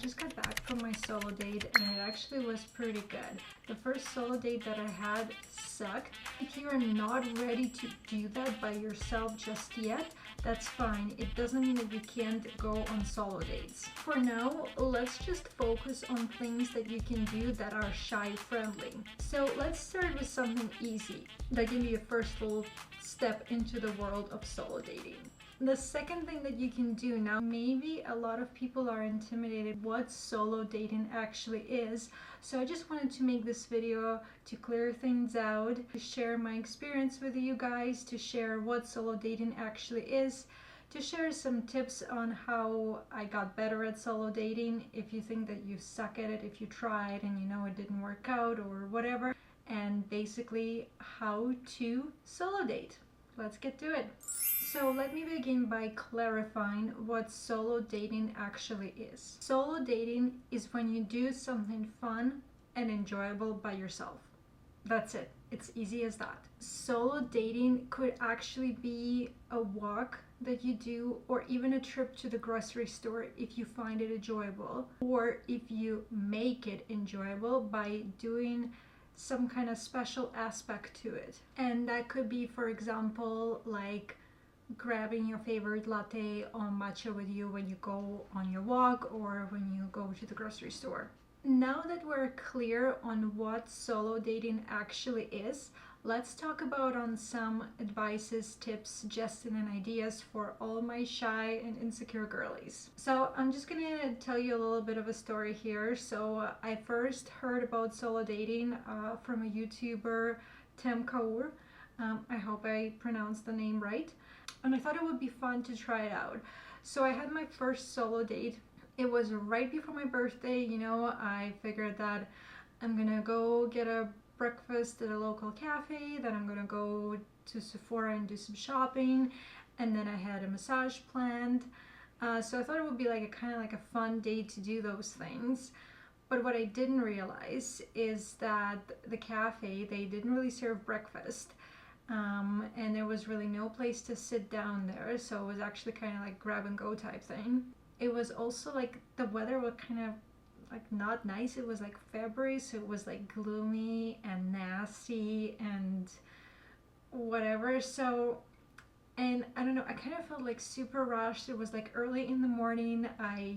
just got back from my solo date and it actually was pretty good. The first solo date that I had sucked. If you are not ready to do that by yourself just yet, that's fine. It doesn't mean that you can't go on solo dates. For now, let's just focus on things that you can do that are shy friendly. So let's start with something easy that can be a first little step into the world of solo dating. The second thing that you can do now, maybe a lot of people are intimidated what solo dating actually is. So I just wanted to make this video to clear things out, to share my experience with you guys, to share what solo dating actually is, to share some tips on how I got better at solo dating, if you think that you suck at it, if you tried and you know it didn't work out or whatever, and basically how to solo date. Let's get to it. So let me begin by clarifying what solo dating actually is. Solo dating is when you do something fun and enjoyable by yourself. That's it. It's easy as that. Solo dating could actually be a walk that you do, or even a trip to the grocery store if you find it enjoyable, or if you make it enjoyable by doing some kind of special aspect to it. And that could be, for example, like grabbing your favorite latte or matcha with you when you go on your walk or when you go to the grocery store. Now that we're clear on what solo dating actually is, let's talk about on some advices, tips, suggestions, and ideas for all my shy and insecure girlies. So I'm just gonna tell you a little bit of a story here. So I first heard about solo dating from a YouTuber, Tim Kaur. I hope I pronounced the name right. And I thought it would be fun to try it out. So I had my first solo date. It was right before my birthday, you know. I figured that I'm gonna go get a breakfast at a local cafe, then I'm gonna go to Sephora and do some shopping, and then I had a massage planned. So I thought it would be like a kind of like a fun date to do those things. But what I didn't realize is that the cafe, they didn't really serve breakfast. And there was really no place to sit down there, so it was actually kind of like grab and go type thing. It was also like the weather was kind of like not nice. It was like February, so it was like gloomy and nasty and whatever. So, and I don't know, I kind of felt like super rushed. It was like early in the morning. I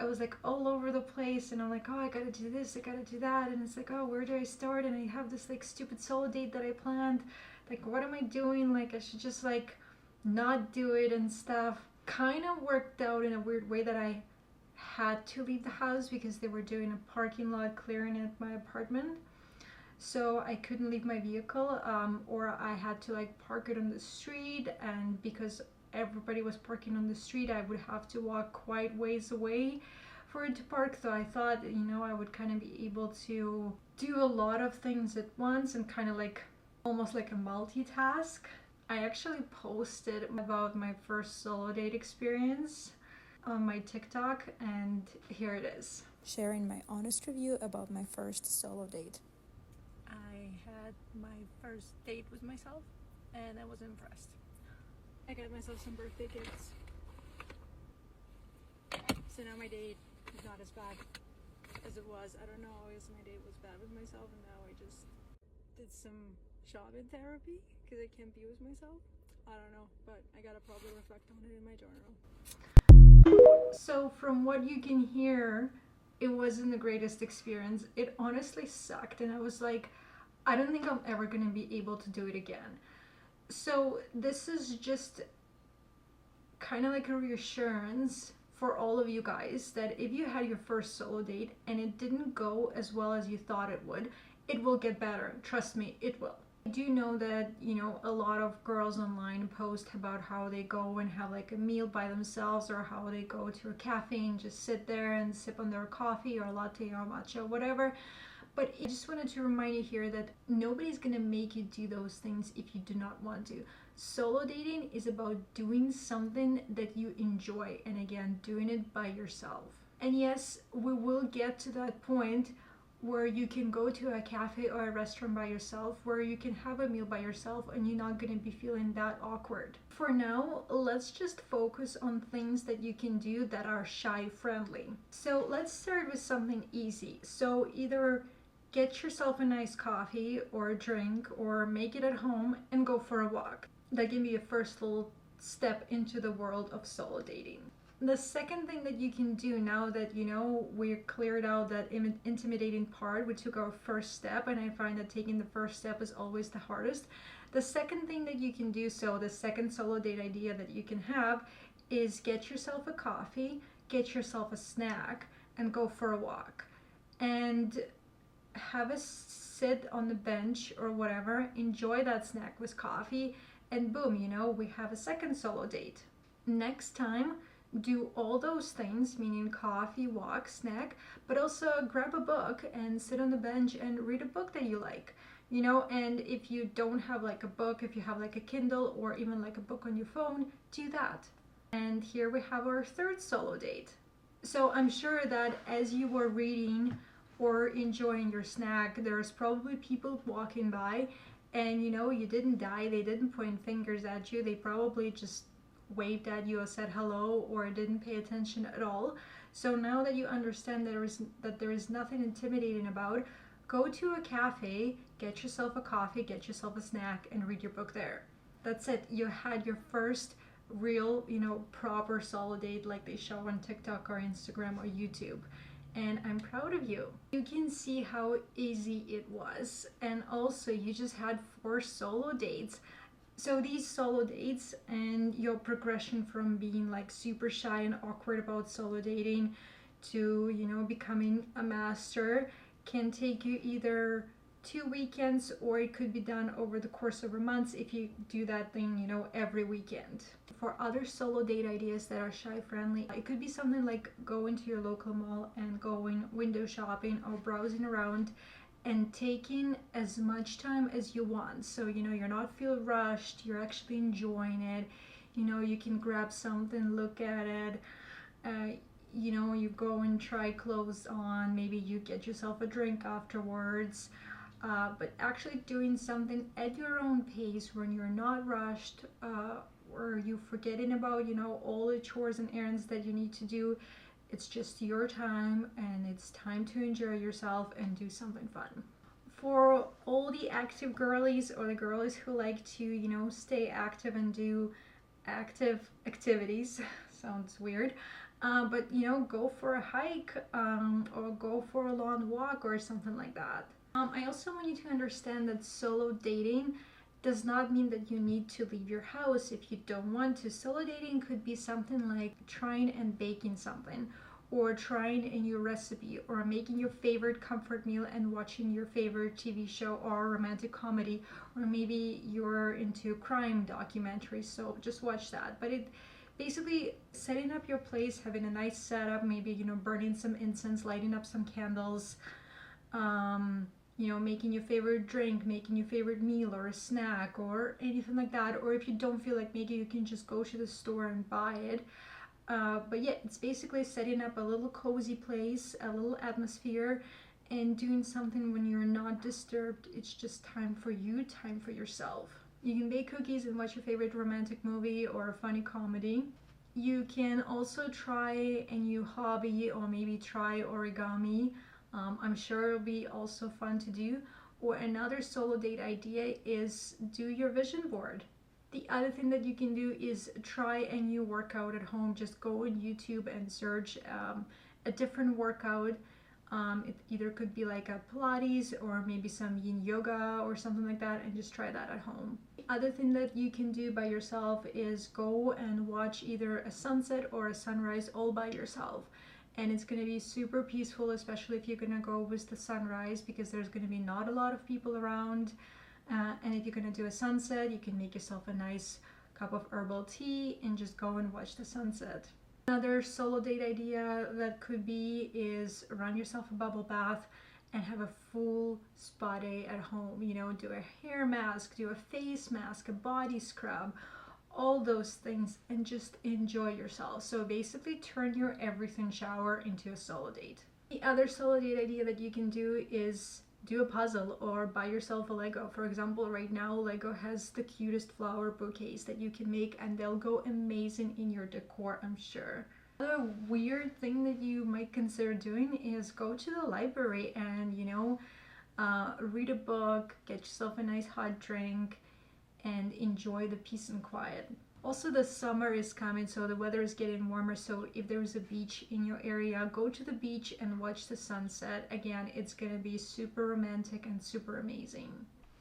was like all over the place, and I'm like, oh, I gotta do this, I gotta do that, and it's like, oh, where do I start? And I have this like stupid solo date that I planned. Like, what am I doing? Like, I should just like not do it and stuff. Kind of worked out in a weird way that I had to leave the house because they were doing a parking lot clearing at my apartment. So I couldn't leave my vehicle, or I had to like park it on the street, and because everybody was parking on the street, I would have to walk quite ways away for it to park. So I thought, you know, I would kind of be able to do a lot of things at once and kind of like almost like a multitask. I actually posted about my first solo date experience on my TikTok, and here it is. Sharing my honest review about my first solo date. I had my first date with myself and I was impressed. I got myself some birthday gifts. So now my date is not as bad as it was. I don't know, always my date was bad with myself, and now I just did some shopping therapy because I can't be with myself. I don't know, but I gotta probably reflect on it in my journal. So from what you can hear, it wasn't the greatest experience. It honestly sucked, and I was like, I don't think I'm ever gonna be able to do it again. So this is just kind of like a reassurance for all of you guys that if you had your first solo date and it didn't go as well as you thought it would, it will get better. Trust me, it will. I do know that, you know, a lot of girls online post about how they go and have like a meal by themselves, or how they go to a cafe and just sit there and sip on their coffee or latte or matcha, whatever. But I just wanted to remind you here that nobody's gonna make you do those things if you do not want to. Solo dating is about doing something that you enjoy, and again, doing it by yourself. And yes, we will get to that point where you can go to a cafe or a restaurant by yourself, where you can have a meal by yourself and you're not going to be feeling that awkward. For now, let's just focus on things that you can do that are shy friendly. So let's start with something easy. So either get yourself a nice coffee or a drink, or make it at home and go for a walk. That can be a first little step into the world of solo dating. The second thing that you can do, now that you know we cleared out that intimidating part, we took our first step, and I find that taking the first step is always the hardest. The second thing that you can do, so the second solo date idea that you can have, is get yourself a coffee, get yourself a snack, and go for a walk. And have a sit on the bench or whatever, enjoy that snack with coffee, and boom, you know, we have a second solo date. Next time, do all those things, meaning coffee, walk, snack, but also grab a book and sit on the bench and read a book that you like, you know. And if you don't have like a book, if you have like a Kindle or even like a book on your phone, do that. And here we have our third solo date. So I'm sure that as you were reading or enjoying your snack, there's probably people walking by, and you know, you didn't die, they didn't point fingers at you, they probably just waved at you or said hello or didn't pay attention at all. So now that you understand that there is nothing intimidating about, go to a cafe, get yourself a coffee, get yourself a snack, and read your book there. That's it. You had your first real, you know, proper solo date like they show on TikTok or Instagram or YouTube. And I'm proud of you. You can see how easy it was. And also, you just had 4 solo dates. So these solo dates and your progression from being like super shy and awkward about solo dating to, you know, becoming a master can take you either 2 weekends, or it could be done over the course of a month if you do that thing, you know, every weekend. For other solo date ideas that are shy friendly, it could be something like going to your local mall and going window shopping or browsing around and taking as much time as you want. So, you know, you're not feel rushed, you're actually enjoying it. You know, you can grab something, look at it. You know, you go and try clothes on, maybe you get yourself a drink afterwards. But actually doing something at your own pace when you're not rushed, or you forgetting about, you know, all the chores and errands that you need to do. It's just your time, and it's time to enjoy yourself and do something fun. For all the active girlies or the girlies who like to, you know, stay active and do active activities, sounds weird, but you know, go for a hike, or go for a long walk or something like that. I also want you to understand that solo dating does not mean that you need to leave your house if you don't want to. Solo dating could be something like trying and baking something, or trying a new recipe, or making your favorite comfort meal and watching your favorite TV show or romantic comedy, or maybe you're into crime documentaries, so just watch that. But it basically setting up your place, having a nice setup, maybe, you know, burning some incense, lighting up some candles, you know, making your favorite drink, making your favorite meal or a snack or anything like that. Or if you don't feel like making, you can just go to the store and buy it. But yeah, it's basically setting up a little cozy place, a little atmosphere, and doing something when you're not disturbed. It's just time for you, time for yourself. You can bake cookies and watch your favorite romantic movie or a funny comedy. You can also try a new hobby, or maybe try origami. I'm sure it'll be also fun to do. Or another solo date idea is do your vision board. The other thing that you can do is try a new workout at home. Just go on YouTube and search a different workout. It either could be like a Pilates or maybe some yin yoga or something like that, and just try that at home. The other thing that you can do by yourself is go and watch either a sunset or a sunrise all by yourself. And it's going to be super peaceful, especially if you're going to go with the sunrise, because there's going to be not a lot of people around. And if you're going to do a sunset, you can make yourself a nice cup of herbal tea and just go and watch the sunset. Another solo date idea that could be is run yourself a bubble bath and have a full spa day at home. You know, do a hair mask, do a face mask, a body scrub, all those things, and just enjoy yourself. So basically turn your everything shower into a solo date. The other solo date idea that you can do is do a puzzle or buy yourself a Lego. For example, right now Lego has the cutest flower bouquets that you can make, and they'll go amazing in your decor, I'm sure. Another weird thing that you might consider doing is go to the library and, read a book, get yourself a nice hot drink, and enjoy the peace and quiet. Also, the summer is coming, so the weather is getting warmer, so if there's a beach in your area, go to the beach and watch the sunset. Again, it's gonna be super romantic and super amazing.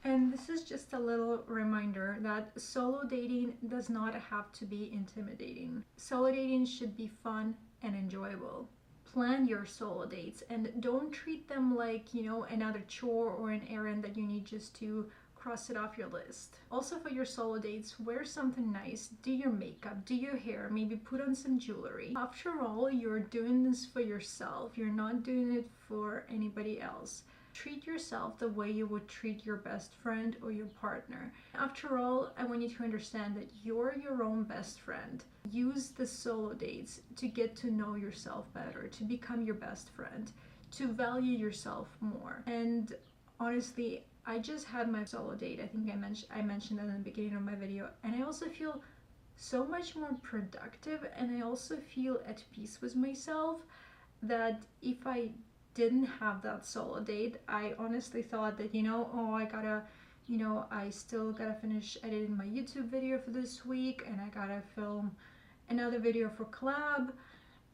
And this is just a little reminder that solo dating does not have to be intimidating. Solo dating should be fun and enjoyable. Plan your solo dates and don't treat them like, another chore or an errand that you need just to cross it off your list. Also, for your solo dates, wear something nice, do your makeup, do your hair, maybe put on some jewelry. After all, you're doing this for yourself. You're not doing it for anybody else. Treat yourself the way you would treat your best friend or your partner. After all, I want you to understand that you're your own best friend. Use the solo dates to get to know yourself better, to become your best friend, to value yourself more. And honestly, I just had my solo date. I think I mentioned that in the beginning of my video, and I also feel so much more productive, and I also feel at peace with myself that if I didn't have that solo date, I honestly thought that, I still gotta finish editing my YouTube video for this week, and I gotta film another video for collab.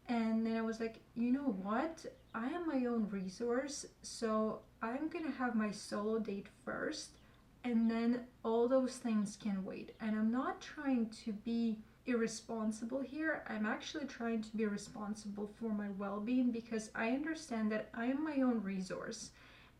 And then I was like, you know what? I am my own resource, so I'm gonna have my solo date first, and then all those things can wait. And I'm not trying to be irresponsible here. I'm actually trying to be responsible for my well-being, because I understand that I am my own resource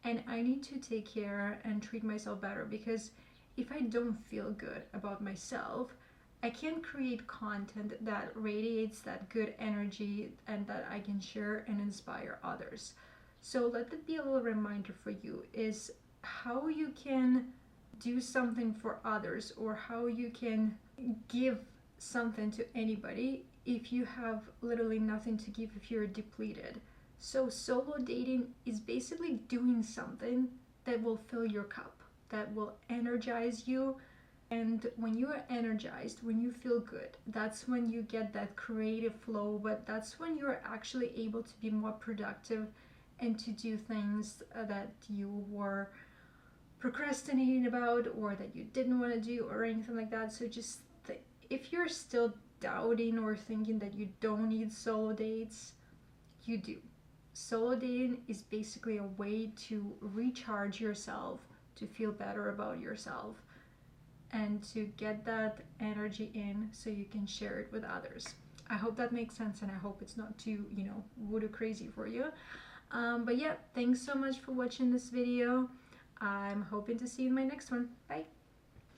and I need to take care and treat myself better, because if I don't feel good about myself, I can't create content that radiates that good energy and that I can share and inspire others. So let that be a little reminder for you, is how you can do something for others, or how you can give something to anybody if you have literally nothing to give, if you're depleted. So solo dating is basically doing something that will fill your cup, that will energize you. And when you are energized, when you feel good, that's when you get that creative flow, but that's when you're actually able to be more productive and to do things that you were procrastinating about, or that you didn't want to do, or anything like that. So just if you're still doubting or thinking that you don't need solo dates, you do. Solo dating is basically a way to recharge yourself, to feel better about yourself, and to get that energy in so you can share it with others. I hope that makes sense, and I hope it's not too, voodoo crazy for you. But yeah, thanks so much for watching this video. I'm hoping to see you in my next one. Bye.